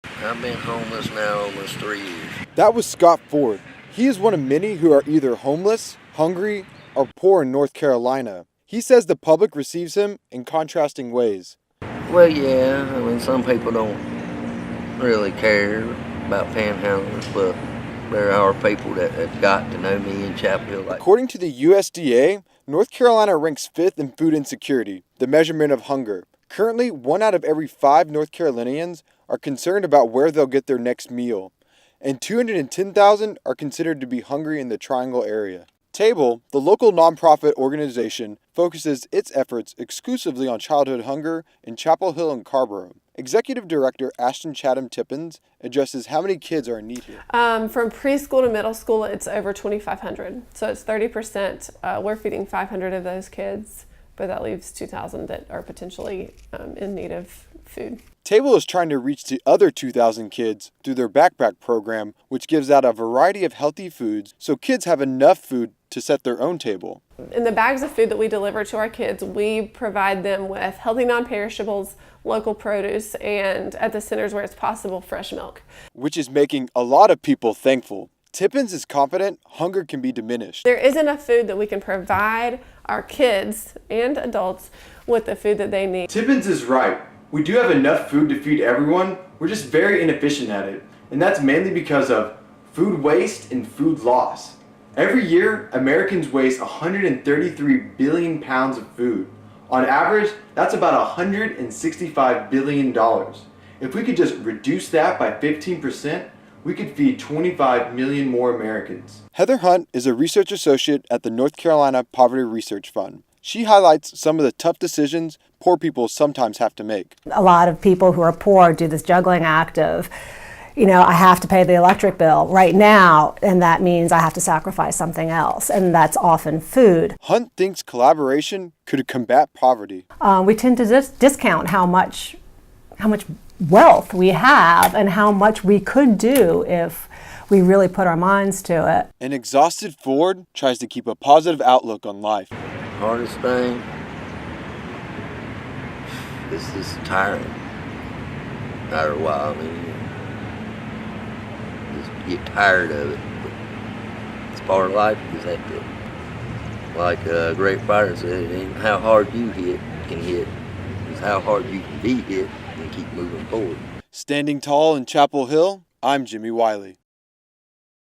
I've been homeless now almost 3 years. That was Scott Ford. He is one of many who are either homeless, hungry, or poor in North Carolina. He says the public receives him in contrasting ways. Well, yeah, I mean, some people don't really care about panhandlers, but there are people that have got to know me in Chapel Hill. According to the USDA, North Carolina ranks 5th in food insecurity, the measurement of hunger. Currently, 1 out of every 5 North Carolinians are concerned about where they'll get their next meal, and 210,000 are considered to be hungry in the Triangle area. Table, the local nonprofit organization, focuses its efforts exclusively on childhood hunger in Chapel Hill and Carrboro. Executive Director Ashton Chatham Tippins addresses how many kids are in need here. From preschool to middle school, it's over 2,500. So it's 30%. We're feeding 500 of those kids, but that leaves 2,000 that are potentially in need of food. Table is trying to reach the other 2,000 kids through their backpack program, which gives out a variety of healthy foods so kids have enough food to set their own table. In the bags of food that we deliver to our kids, we provide them with healthy non-perishables, local produce, and at the centers where it's possible, fresh milk. Which is making a lot of people thankful. Tippins is confident hunger can be diminished. There is enough food that we can provide our kids and adults with the food that they need. Tippins is right. We do have enough food to feed everyone. We're just very inefficient at it. And that's mainly because of food waste and food loss. Every year, Americans waste 133 billion pounds of food. On average, that's about $165 billion. If we could just reduce that by 15%, we could feed 25 million more Americans. Heather Hunt is a research associate at the North Carolina Poverty Research Fund. She highlights some of the tough decisions poor people sometimes have to make. A lot of people who are poor do this juggling act of, I have to pay the electric bill right now, and that means I have to sacrifice something else, and that's often food. Hunt thinks collaboration could combat poverty. We tend to discount how much wealth we have and how much we could do if we really put our minds to it. An exhausted Ford tries to keep a positive outlook on life. Hardest thing is this tiring. After a while, just get tired of it. But it's part of life. You just have to, like a great fighter said, it ain't how hard you can hit. It's how hard you can be hit and keep moving forward. Standing tall in Chapel Hill, I'm Jimmy Wiley.